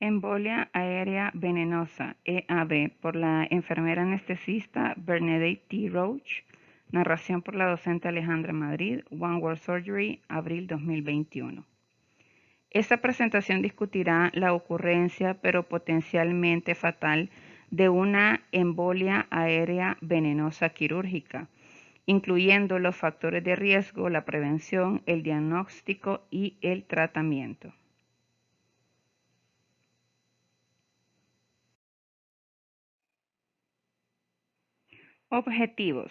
Embolia aérea venenosa, EAV, por la enfermera anestesista Bernadette T. Roach. Narración por la docente Alejandra Madrid, One World Surgery, abril 2021. Esta presentación discutirá la ocurrencia, pero potencialmente fatal, de una embolia aérea venenosa quirúrgica, incluyendo los factores de riesgo, la prevención, el diagnóstico y el tratamiento. Objetivos.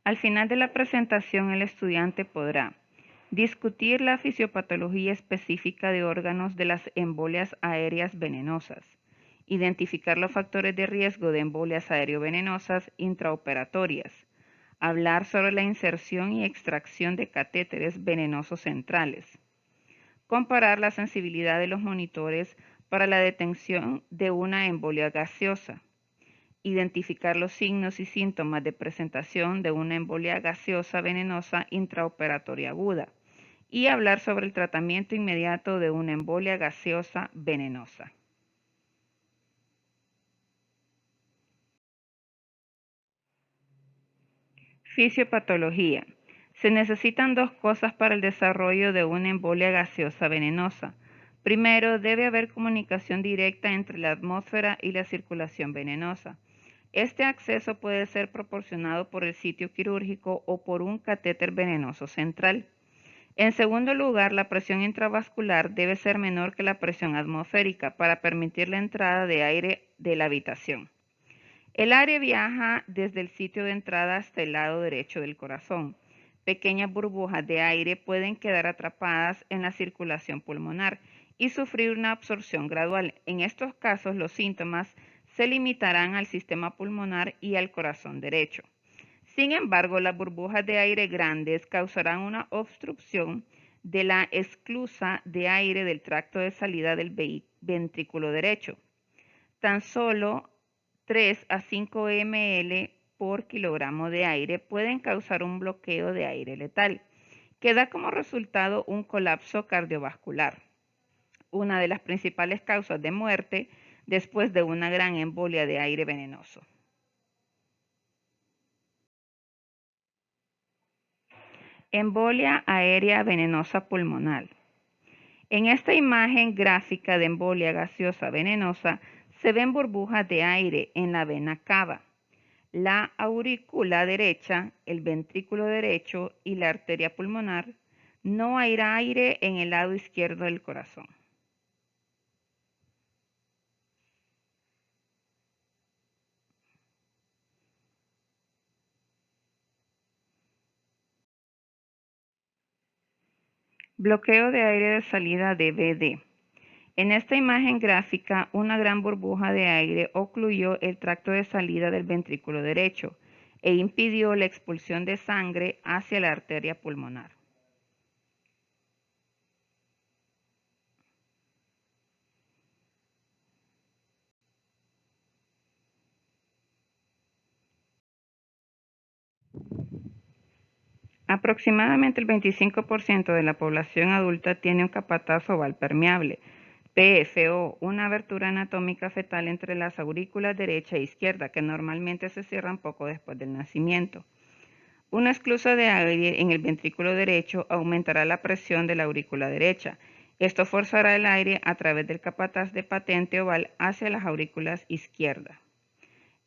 Al final de la presentación, el estudiante podrá discutir la fisiopatología específica de órganos de las embolias aéreas venenosas, identificar los factores de riesgo de embolias aerovenenosas intraoperatorias, hablar sobre la inserción y extracción de catéteres venenosos centrales, comparar la sensibilidad de los monitores para la detención de una embolia gaseosa, identificar los signos y síntomas de presentación de una embolia gaseosa venenosa intraoperatoria aguda y hablar sobre el tratamiento inmediato de una embolia gaseosa venenosa. Fisiopatología. Se necesitan dos cosas para el desarrollo de una embolia gaseosa venenosa. Primero, debe haber comunicación directa entre la atmósfera y la circulación venenosa. Este acceso puede ser proporcionado por el sitio quirúrgico o por un catéter venenoso central. En segundo lugar, la presión intravascular debe ser menor que la presión atmosférica para permitir la entrada de aire de la habitación. El aire viaja desde el sitio de entrada hasta el lado derecho del corazón. Pequeñas burbujas de aire pueden quedar atrapadas en la circulación pulmonar y sufrir una absorción gradual. En estos casos, los síntomas se limitarán al sistema pulmonar y al corazón derecho. Sin embargo, las burbujas de aire grandes causarán una obstrucción de la esclusa de aire del tracto de salida del ventrículo derecho. Tan solo 3 a 5 ml por kilogramo de aire pueden causar un bloqueo de aire letal, que da como resultado un colapso cardiovascular, una de las principales causas de muerte después de una gran embolia de aire venenoso. Embolia aérea venenosa pulmonar. En esta imagen gráfica de embolia gaseosa venenosa se ven burbujas de aire en la vena cava, la aurícula derecha, el ventrículo derecho y la arteria pulmonar. No hay aire en el lado izquierdo del corazón. Bloqueo de aire de salida DVD. En esta imagen gráfica, una gran burbuja de aire ocluyó el tracto de salida del ventrículo derecho e impidió la expulsión de sangre hacia la arteria pulmonar. Aproximadamente el 25% de la población adulta tiene un capataz oval permeable, PFO, una abertura anatómica fetal entre las aurículas derecha e izquierda que normalmente se cierran poco después del nacimiento. Una esclusa de aire en el ventrículo derecho aumentará la presión de la aurícula derecha. Esto forzará el aire a través del capataz de patente oval hacia las aurículas izquierdas.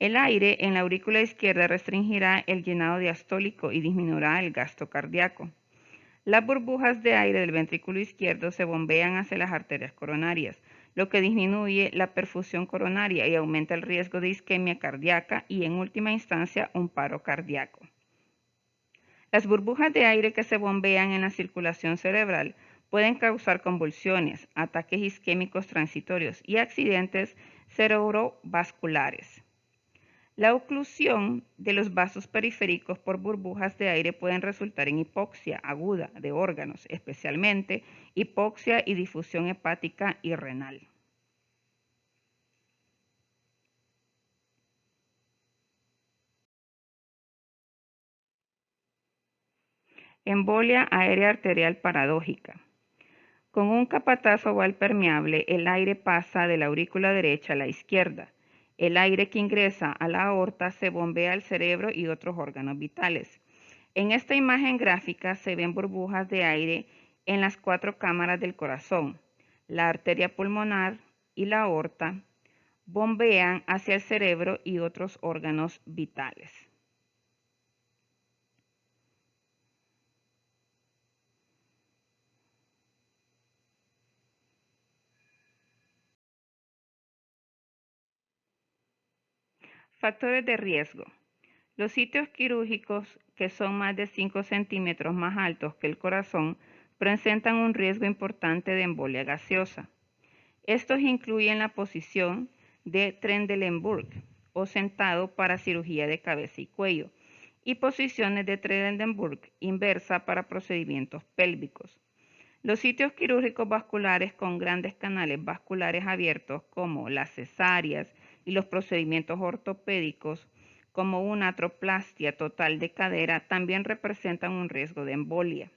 El aire en la aurícula izquierda restringirá el llenado diastólico y disminuirá el gasto cardíaco. Las burbujas de aire del ventrículo izquierdo se bombean hacia las arterias coronarias, lo que disminuye la perfusión coronaria y aumenta el riesgo de isquemia cardíaca y, en última instancia, un paro cardíaco. Las burbujas de aire que se bombean en la circulación cerebral pueden causar convulsiones, ataques isquémicos transitorios y accidentes cerebrovasculares. La oclusión de los vasos periféricos por burbujas de aire pueden resultar en hipoxia aguda de órganos, especialmente hipoxia y difusión hepática y renal. Embolia aérea arterial paradójica. Con un capatazo oval permeable, el aire pasa de la aurícula derecha a la izquierda. El aire que ingresa a la aorta se bombea al cerebro y otros órganos vitales. En esta imagen gráfica se ven burbujas de aire en las 4 cámaras del corazón. La arteria pulmonar y la aorta bombean hacia el cerebro y otros órganos vitales. Factores de riesgo. Los sitios quirúrgicos que son más de 5 centímetros más altos que el corazón presentan un riesgo importante de embolia gaseosa. Estos incluyen la posición de Trendelenburg o sentado para cirugía de cabeza y cuello y posiciones de Trendelenburg inversa para procedimientos pélvicos. Los sitios quirúrgicos vasculares con grandes canales vasculares abiertos como las cesáreas y los procedimientos ortopédicos como una atroplastia total de cadera también representan un riesgo de embolia.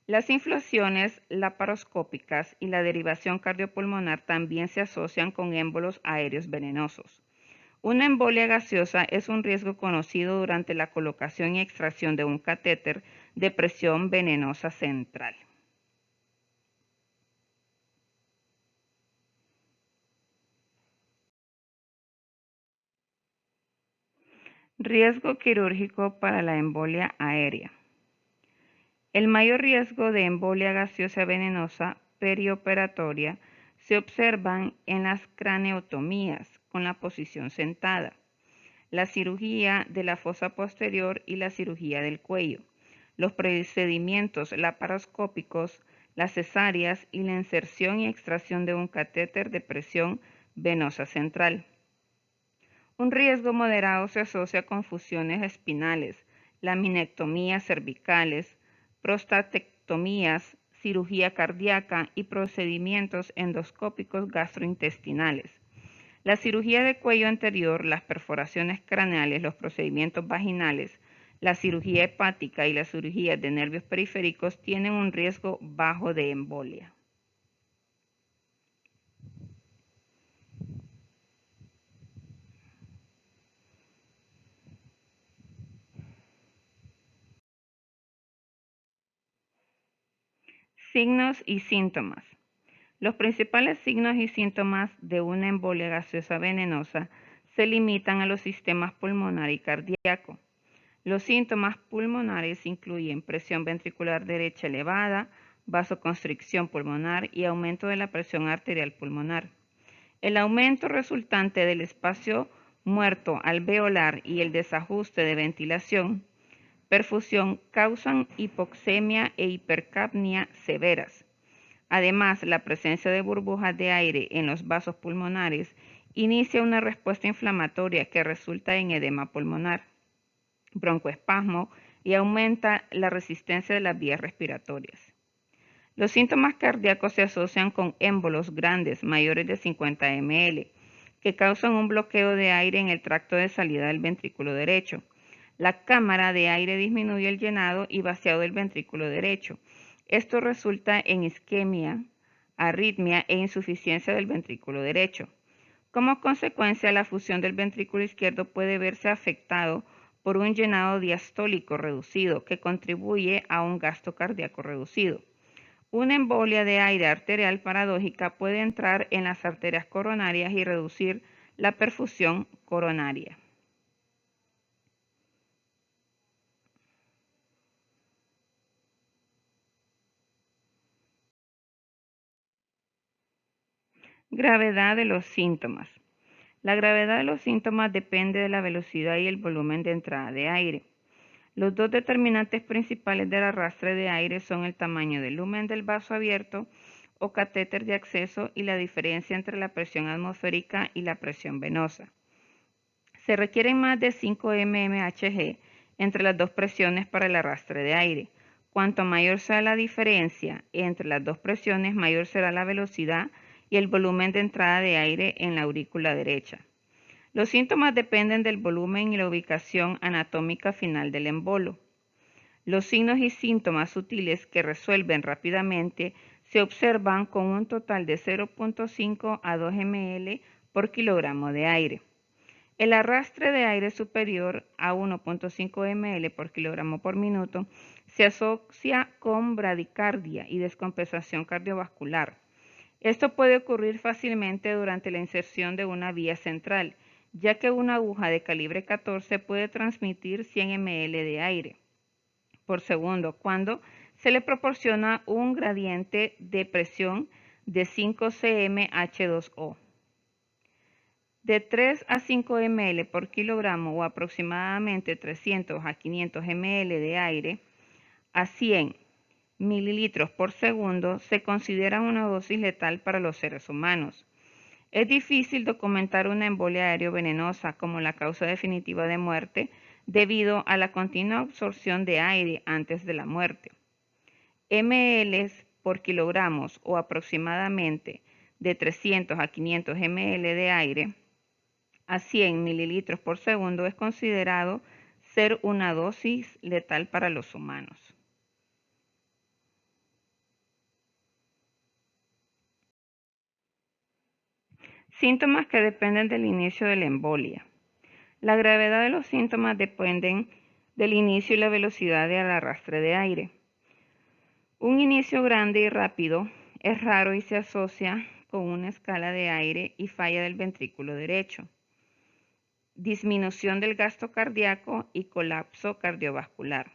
Las inflaciones laparoscópicas y la derivación cardiopulmonar también se asocian con émbolos aéreos venenosos. Una embolia gaseosa es un riesgo conocido durante la colocación y extracción de un catéter de presión venosa central. Riesgo quirúrgico para la embolia aérea. El mayor riesgo de embolia gaseosa venenosa perioperatoria se observan en las craneotomías con la posición sentada, la cirugía de la fosa posterior y la cirugía del cuello, los procedimientos laparoscópicos, las cesáreas y la inserción y extracción de un catéter de presión venosa central. Un riesgo moderado se asocia con fusiones espinales, laminectomías cervicales, prostatectomías, cirugía cardíaca y procedimientos endoscópicos gastrointestinales. La cirugía de cuello anterior, las perforaciones craneales, los procedimientos vaginales, la cirugía hepática y la cirugía de nervios periféricos tienen un riesgo bajo de embolia. Signos y síntomas. Los principales signos y síntomas de una embolia gaseosa venenosa se limitan a los sistemas pulmonar y cardíaco. Los síntomas pulmonares incluyen presión ventricular derecha elevada, vasoconstricción pulmonar y aumento de la presión arterial pulmonar. El aumento resultante del espacio muerto alveolar y el desajuste de ventilación, perfusión causan hipoxemia e hipercapnia severas. Además, la presencia de burbujas de aire en los vasos pulmonares inicia una respuesta inflamatoria que resulta en edema pulmonar, broncoespasmo y aumenta la resistencia de las vías respiratorias. Los síntomas cardíacos se asocian con émbolos grandes, mayores de 50 ml, que causan un bloqueo de aire en el tracto de salida del ventrículo derecho. La cámara de aire disminuye el llenado y vaciado del ventrículo derecho. Esto resulta en isquemia, arritmia e insuficiencia del ventrículo derecho. Como consecuencia, la fusión del ventrículo izquierdo puede verse afectado por un llenado diastólico reducido que contribuye a un gasto cardíaco reducido. Una embolia de aire arterial paradójica puede entrar en las arterias coronarias y reducir la perfusión coronaria. Gravedad de los síntomas. La gravedad de los síntomas depende de la velocidad y el volumen de entrada de aire. Los dos determinantes principales del arrastre de aire son el tamaño del lumen del vaso abierto o catéter de acceso y la diferencia entre la presión atmosférica y la presión venosa. Se requieren más de 5 mmHg entre las dos presiones para el arrastre de aire. Cuanto mayor sea la diferencia entre las dos presiones, mayor será la velocidad y el volumen de entrada de aire en la aurícula derecha. Los síntomas dependen del volumen y la ubicación anatómica final del embolo. Los signos y síntomas sutiles que resuelven rápidamente se observan con un total de 0.5 a 2 ml por kilogramo de aire. El arrastre de aire superior a 1.5 ml por kilogramo por minuto se asocia con bradicardia y descompensación cardiovascular. Esto puede ocurrir fácilmente durante la inserción de una vía central, ya que una aguja de calibre 14 puede transmitir 100 ml de aire por segundo cuando se le proporciona un gradiente de presión de 5 cm H2O. De 3 a 5 ml por kilogramo o aproximadamente 300 a 500 ml de aire a 100 mililitros por segundo se considera una dosis letal para los seres humanos. Es difícil documentar una embolia aerovenosa como la causa definitiva de muerte debido a la continua absorción de aire antes de la muerte. ml por kilogramos o aproximadamente de 300 a 500 ml de aire a 100 mililitros por segundo es considerado ser una dosis letal para los humanos. Síntomas que dependen del inicio de la embolia. La gravedad de los síntomas dependen del inicio y la velocidad del arrastre de aire. Un inicio grande y rápido es raro y se asocia con una escala de aire y falla del ventrículo derecho, disminución del gasto cardíaco y colapso cardiovascular.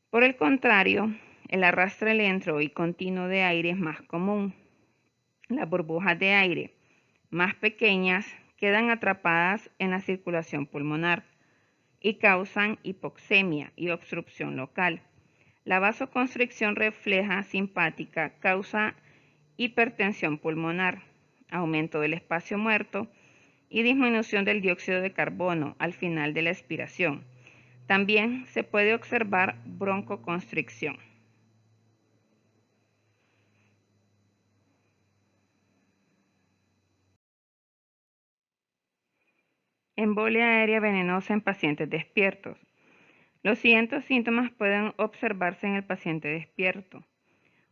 Por el contrario, el arrastre lento y continuo de aire es más común. Las burbujas de aire más pequeñas quedan atrapadas en la circulación pulmonar y causan hipoxemia y obstrucción local. La vasoconstricción refleja simpática causa hipertensión pulmonar, aumento del espacio muerto y disminución del dióxido de carbono al final de la expiración. También se puede observar broncoconstricción. Embolia aérea venenosa en pacientes despiertos. Los siguientes síntomas pueden observarse en el paciente despierto.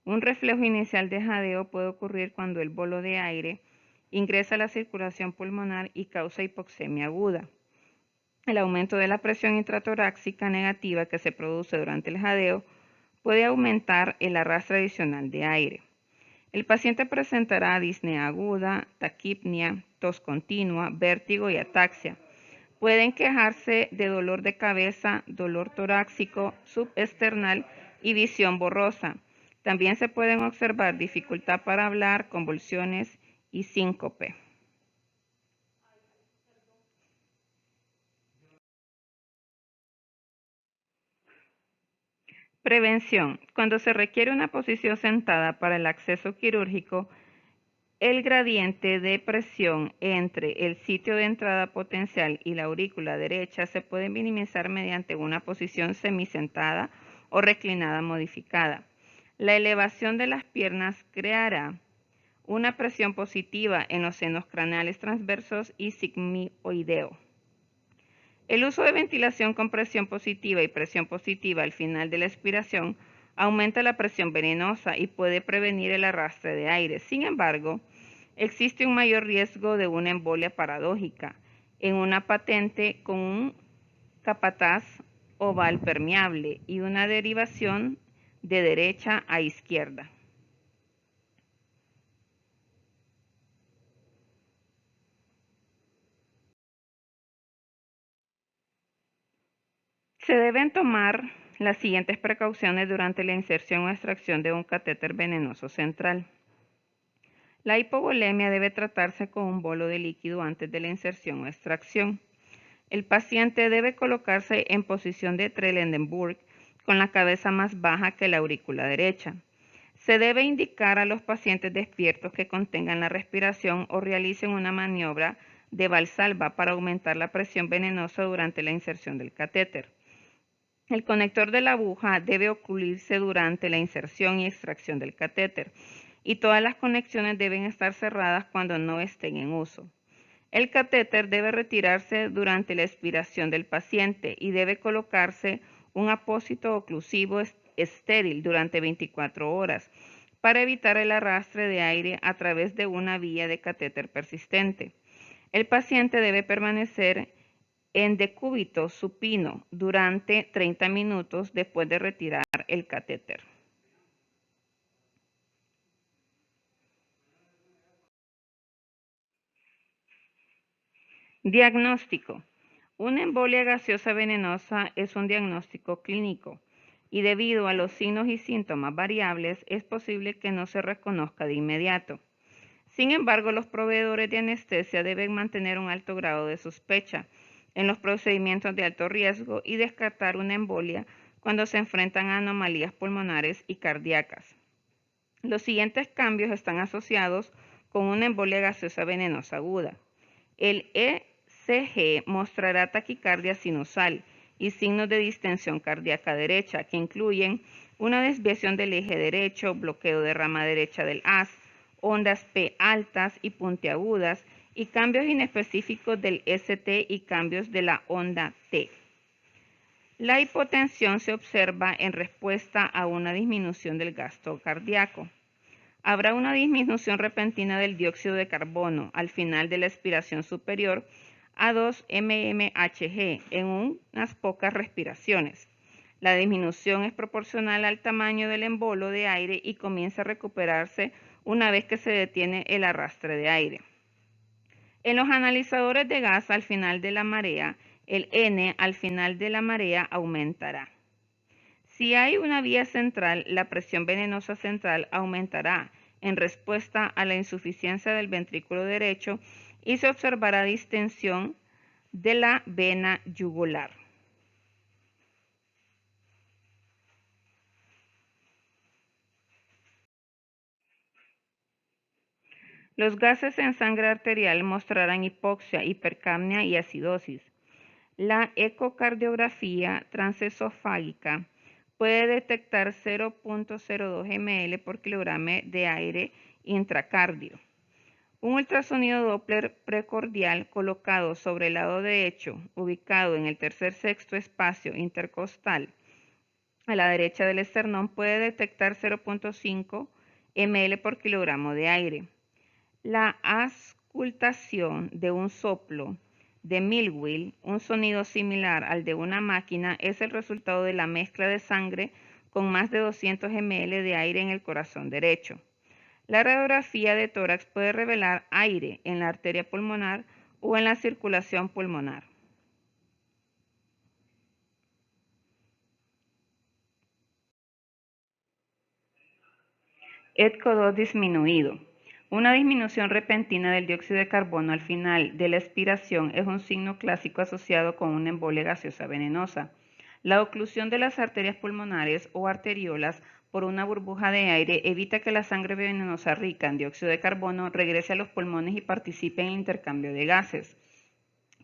Un reflejo inicial de jadeo puede ocurrir cuando el bolo de aire ingresa a la circulación pulmonar y causa hipoxemia aguda. El aumento de la presión intratorácica negativa que se produce durante el jadeo puede aumentar el arrastre adicional de aire. El paciente presentará disnea aguda, taquipnia, tos continua, vértigo y ataxia. Pueden quejarse de dolor de cabeza, dolor torácico, subesternal y visión borrosa. También se pueden observar dificultad para hablar, convulsiones y síncope. Prevención. Cuando se requiere una posición sentada para el acceso quirúrgico, el gradiente de presión entre el sitio de entrada potencial y la aurícula derecha se puede minimizar mediante una posición semisentada o reclinada modificada. La elevación de las piernas creará una presión positiva en los senos craneales transversos y sigmoideo. El uso de ventilación con presión positiva y presión positiva al final de la expiración aumenta la presión venenosa y puede prevenir el arrastre de aire. Sin embargo, existe un mayor riesgo de una embolia paradójica en una patente con un capataz oval permeable y una derivación de derecha a izquierda. Se deben tomar las siguientes precauciones durante la inserción o extracción de un catéter venenoso central. La hipovolemia debe tratarse con un bolo de líquido antes de la inserción o extracción. El paciente debe colocarse en posición de Trendelenburg con la cabeza más baja que la aurícula derecha. Se debe indicar a los pacientes despiertos que contengan la respiración o realicen una maniobra de Valsalva para aumentar la presión venenosa durante la inserción del catéter. El conector de la aguja debe ocurrirse durante la inserción y extracción del catéter y todas las conexiones deben estar cerradas cuando no estén en uso. El catéter debe retirarse durante la expiración del paciente y debe colocarse un apósito oclusivo estéril durante 24 horas para evitar el arrastre de aire a través de una vía de catéter persistente. El paciente debe permanecer en decúbito supino durante 30 minutos después de retirar el catéter. Diagnóstico. Una embolia gaseosa venenosa es un diagnóstico clínico y debido a los signos y síntomas variables es posible que no se reconozca de inmediato. Sin embargo, los proveedores de anestesia deben mantener un alto grado de sospecha en los procedimientos de alto riesgo y descartar una embolia cuando se enfrentan a anomalías pulmonares y cardíacas. Los siguientes cambios están asociados con una embolia gaseosa venenosa aguda. El ECG mostrará taquicardia sinusal y signos de distensión cardíaca derecha, que incluyen una desviación del eje derecho, bloqueo de rama derecha del haz, ondas P altas y puntiagudas, y cambios inespecíficos del ST y cambios de la onda T. La hipotensión se observa en respuesta a una disminución del gasto cardíaco. Habrá una disminución repentina del dióxido de carbono al final de la expiración superior a 2 mmHg en unas pocas respiraciones. La disminución es proporcional al tamaño del embolo de aire y comienza a recuperarse una vez que se detiene el arrastre de aire. En los analizadores de gas al final de la marea, el N al final de la marea aumentará. Si hay una vía central, la presión venosa central aumentará en respuesta a la insuficiencia del ventrículo derecho y se observará distensión de la vena yugular. Los gases en sangre arterial mostrarán hipoxia, hipercapnia y acidosis. La ecocardiografía transesofágica puede detectar 0.02 ml por kilogramo de aire intracardio. Un ultrasonido Doppler precordial colocado sobre el lado derecho, ubicado en el tercer sexto espacio intercostal a la derecha del esternón, puede detectar 0.5 ml por kilogramo de aire. La auscultación de un soplo de Millwil, un sonido similar al de una máquina, es el resultado de la mezcla de sangre con más de 200 ml de aire en el corazón derecho. La radiografía de tórax puede revelar aire en la arteria pulmonar o en la circulación pulmonar. ETCO2 disminuido. Una disminución repentina del dióxido de carbono al final de la expiración es un signo clásico asociado con una embolia gaseosa venenosa. La oclusión de las arterias pulmonares o arteriolas por una burbuja de aire evita que la sangre venenosa rica en dióxido de carbono regrese a los pulmones y participe en el intercambio de gases,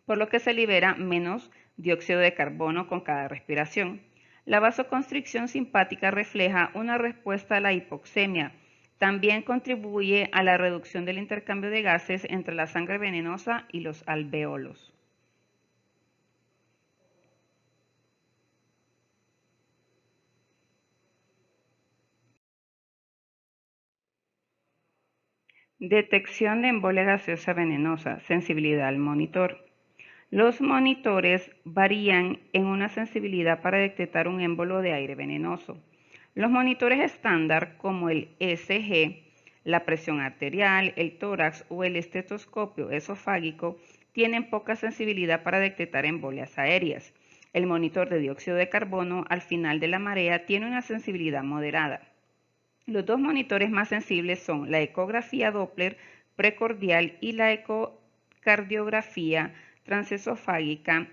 por lo que se libera menos dióxido de carbono con cada respiración. La vasoconstricción simpática refleja una respuesta a la hipoxemia. También contribuye a la reducción del intercambio de gases entre la sangre venenosa y los alvéolos. Detección de embolia gaseosa venenosa, sensibilidad al monitor. Los monitores varían en una sensibilidad para detectar un émbolo de aire venenoso. Los monitores estándar como el ECG, la presión arterial, el tórax o el estetoscopio esofágico tienen poca sensibilidad para detectar embolias aéreas. El monitor de dióxido de carbono al final de la marea tiene una sensibilidad moderada. Los dos monitores más sensibles son la ecografía Doppler precordial y la ecocardiografía transesofágica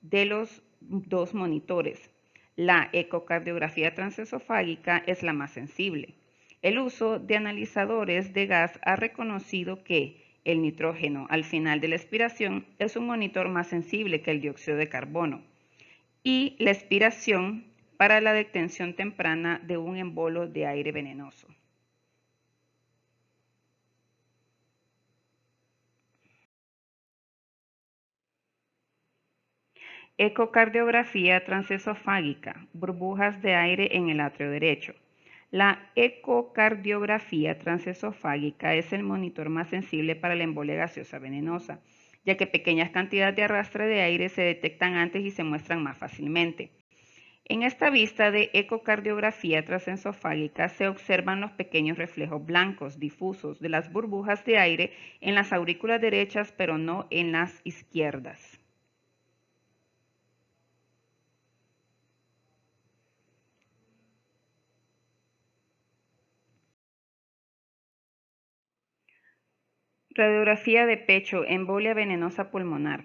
de los dos monitores. La ecocardiografía transesofágica es la más sensible. El uso de analizadores de gas ha reconocido que el nitrógeno al final de la expiración es un monitor más sensible que el dióxido de carbono y la expiración para la detección temprana de un embolo de aire venenoso. Ecocardiografía transesofágica, burbujas de aire en el atrio derecho. La ecocardiografía transesofágica es el monitor más sensible para la embolia gaseosa venenosa, ya que pequeñas cantidades de arrastre de aire se detectan antes y se muestran más fácilmente. En esta vista de ecocardiografía transesofágica se observan los pequeños reflejos blancos difusos de las burbujas de aire en las aurículas derechas, pero no en las izquierdas. Radiografía de pecho, embolia venenosa pulmonar.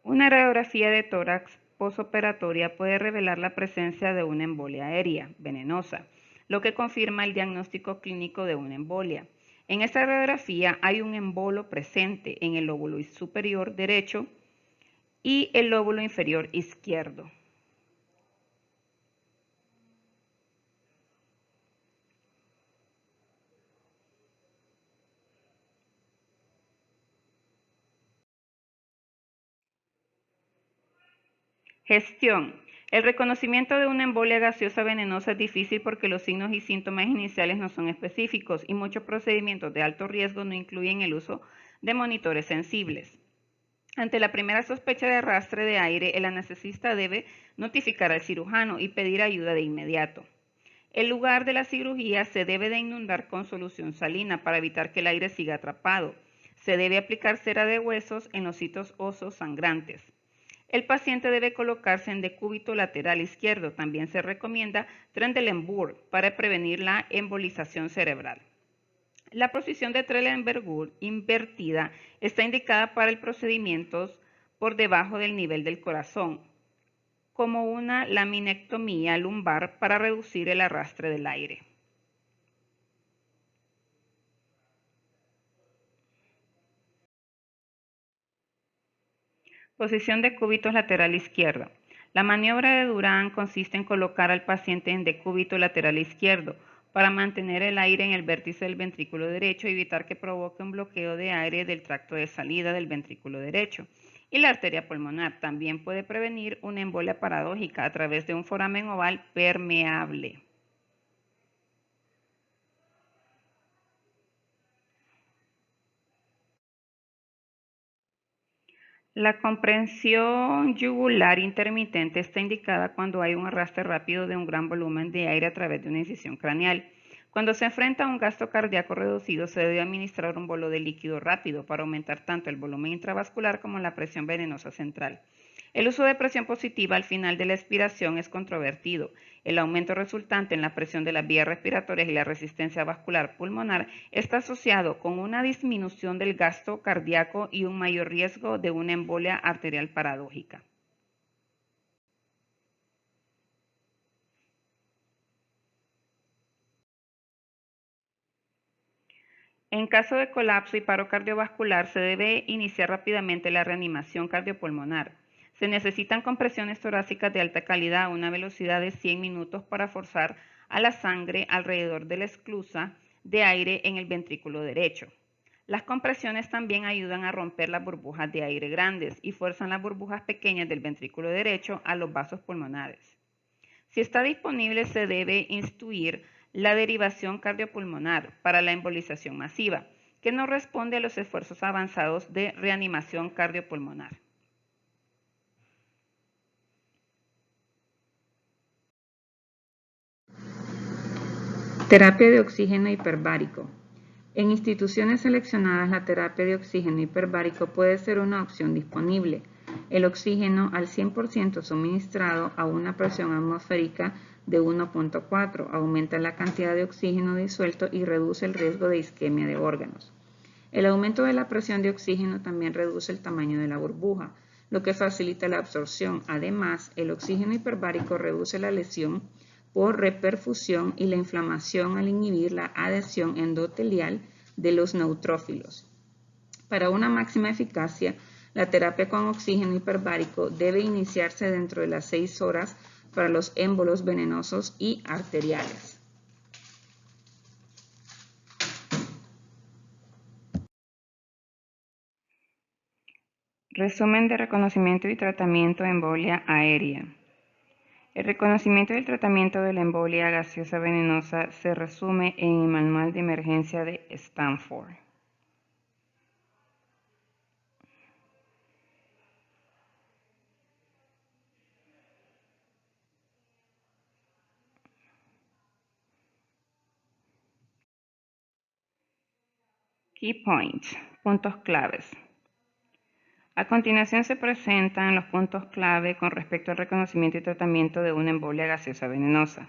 Una radiografía de tórax posoperatoria puede revelar la presencia de una embolia aérea venenosa, lo que confirma el diagnóstico clínico de una embolia. En esta radiografía hay un embolo presente en el lóbulo superior derecho y el lóbulo inferior izquierdo. Gestión. El reconocimiento de una embolia gaseosa venenosa es difícil porque los signos y síntomas iniciales no son específicos y muchos procedimientos de alto riesgo no incluyen el uso de monitores sensibles. Ante la primera sospecha de arrastre de aire, el anestesista debe notificar al cirujano y pedir ayuda de inmediato. El lugar de la cirugía se debe de inundar con solución salina para evitar que el aire siga atrapado. Se debe aplicar cera de huesos en los sitios óseos sangrantes. El paciente debe colocarse en decúbito lateral izquierdo. También se recomienda Trendelenburg para prevenir la embolización cerebral. La posición de Trendelenburg invertida está indicada para el procedimiento por debajo del nivel del corazón, como una laminectomía lumbar para reducir el arrastre del aire. Posición de cúbito lateral izquierdo. La maniobra de Durán consiste en colocar al paciente en decúbito lateral izquierdo para mantener el aire en el vértice del ventrículo derecho y evitar que provoque un bloqueo de aire del tracto de salida del ventrículo derecho. Y la arteria pulmonar también puede prevenir una embolia paradójica a través de un foramen oval permeable. La comprensión yugular intermitente está indicada cuando hay un arrastre rápido de un gran volumen de aire a través de una incisión craneal. Cuando se enfrenta a un gasto cardíaco reducido, se debe administrar un bolo de líquido rápido para aumentar tanto el volumen intravascular como la presión venosa central. El uso de presión positiva al final de la expiración es controvertido. El aumento resultante en la presión de las vías respiratorias y la resistencia vascular pulmonar está asociado con una disminución del gasto cardíaco y un mayor riesgo de una embolia arterial paradójica. En caso de colapso y paro cardiovascular, se debe iniciar rápidamente la reanimación cardiopulmonar. Se necesitan compresiones torácicas de alta calidad a una velocidad de 100 minutos para forzar a la sangre alrededor de la esclusa de aire en el ventrículo derecho. Las compresiones también ayudan a romper las burbujas de aire grandes y fuerzan las burbujas pequeñas del ventrículo derecho a los vasos pulmonares. Si está disponible, se debe instruir la derivación cardiopulmonar para la embolización masiva, que no responde a los esfuerzos avanzados de reanimación cardiopulmonar. Terapia de oxígeno hiperbárico. En instituciones seleccionadas, la terapia de oxígeno hiperbárico puede ser una opción disponible. El oxígeno al 100% suministrado a una presión atmosférica de 1.4 aumenta la cantidad de oxígeno disuelto y reduce el riesgo de isquemia de órganos. El aumento de la presión de oxígeno también reduce el tamaño de la burbuja, lo que facilita la absorción. Además, el oxígeno hiperbárico reduce la lesión por reperfusión y la inflamación al inhibir la adhesión endotelial de los neutrófilos. Para una máxima eficacia, la terapia con oxígeno hiperbárico debe iniciarse dentro de las 6 horas para los émbolos venenosos y arteriales. Resumen de reconocimiento y tratamiento de embolia aérea. El reconocimiento y el tratamiento de la embolia gaseosa venenosa se resume en el Manual de Emergencia de Stanford. Key Points, puntos claves. A continuación se presentan los puntos clave con respecto al reconocimiento y tratamiento de una embolia gaseosa venenosa.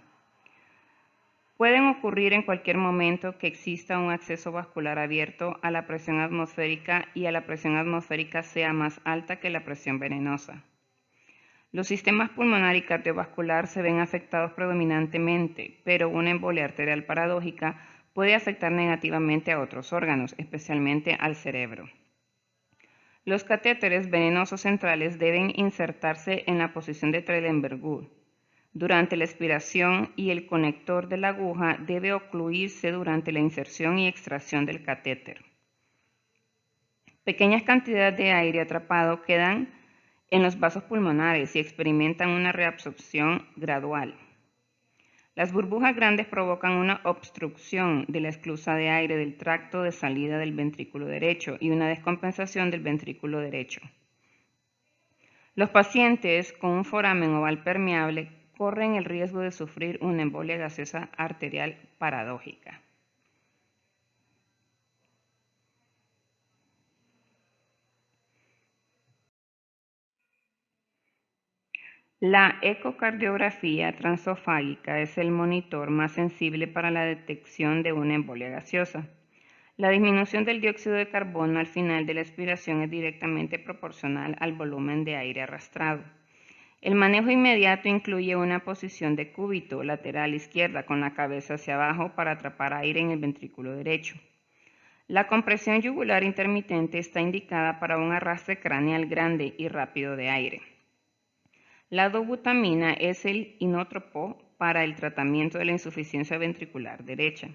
Pueden ocurrir en cualquier momento que exista un acceso vascular abierto a la presión atmosférica y a la presión atmosférica sea más alta que la presión venenosa. Los sistemas pulmonar y cardiovascular se ven afectados predominantemente, pero una embolia arterial paradójica puede afectar negativamente a otros órganos, especialmente al cerebro. Los catéteres venenosos centrales deben insertarse en la posición de Trendelenburg durante la expiración y el conector de la aguja debe ocluirse durante la inserción y extracción del catéter. Pequeñas cantidades de aire atrapado quedan en los vasos pulmonares y experimentan una reabsorción gradual. Las burbujas grandes provocan una obstrucción de la esclusa de aire del tracto de salida del ventrículo derecho y una descompensación del ventrículo derecho. Los pacientes con un foramen oval permeable corren el riesgo de sufrir una embolia gaseosa arterial paradójica. La ecocardiografía transesofágica es el monitor más sensible para la detección de una embolia gaseosa. La disminución del dióxido de carbono al final de la expiración es directamente proporcional al volumen de aire arrastrado. El manejo inmediato incluye una posición de cúbito lateral izquierda con la cabeza hacia abajo para atrapar aire en el ventrículo derecho. La compresión yugular intermitente está indicada para un arrastre craneal grande y rápido de aire. La dobutamina es el inótropo para el tratamiento de la insuficiencia ventricular derecha.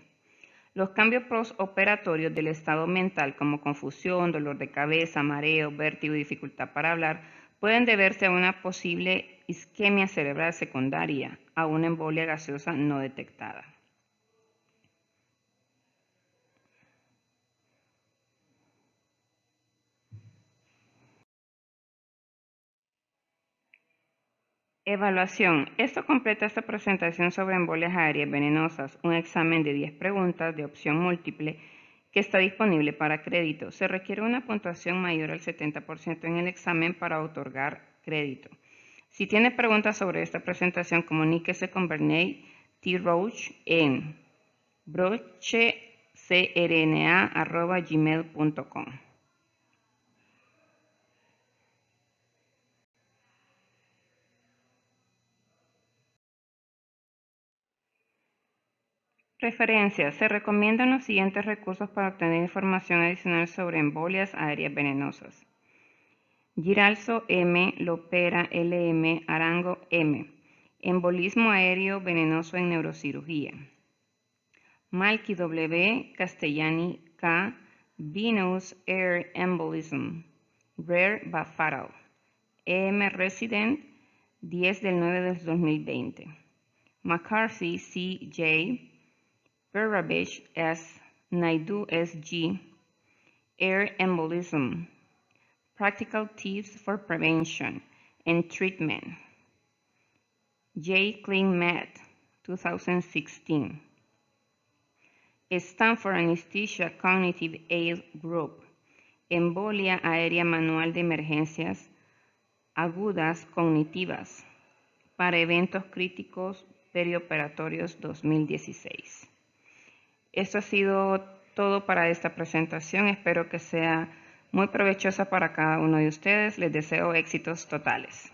Los cambios postoperatorios del estado mental como confusión, dolor de cabeza, mareo, vértigo y dificultad para hablar pueden deberse a una posible isquemia cerebral secundaria, a una embolia gaseosa no detectada. Evaluación. Esto completa esta presentación sobre embolias aéreas venenosas, un examen de 10 preguntas de opción múltiple que está disponible para crédito. Se requiere una puntuación mayor al 70% en el examen para otorgar crédito. Si tiene preguntas sobre esta presentación, comuníquese con Bernie T. Roach en brochecrna@gmail.com. Referencias. Se recomiendan los siguientes recursos para obtener información adicional sobre embolias aéreas venenosas. Giralzo M., Lopera L.M., Arango M. Embolismo aéreo venenoso en neurocirugía. Malky W., Castellani K. Venous Air Embolism. Rare but fatal. EM Resident, 10/9/2020. McCarthy C. J. Peravich S. Naidu S. G. Air Embolism. Practical Tips for Prevention and Treatment. J. Klein Med, 2016. Stanford Anesthesia Cognitive Aid Group. Embolia aérea manual de emergencias agudas cognitivas para eventos críticos perioperatorios 2016. Esto ha sido todo para esta presentación. Espero que sea muy provechosa para cada uno de ustedes. Les deseo éxitos totales.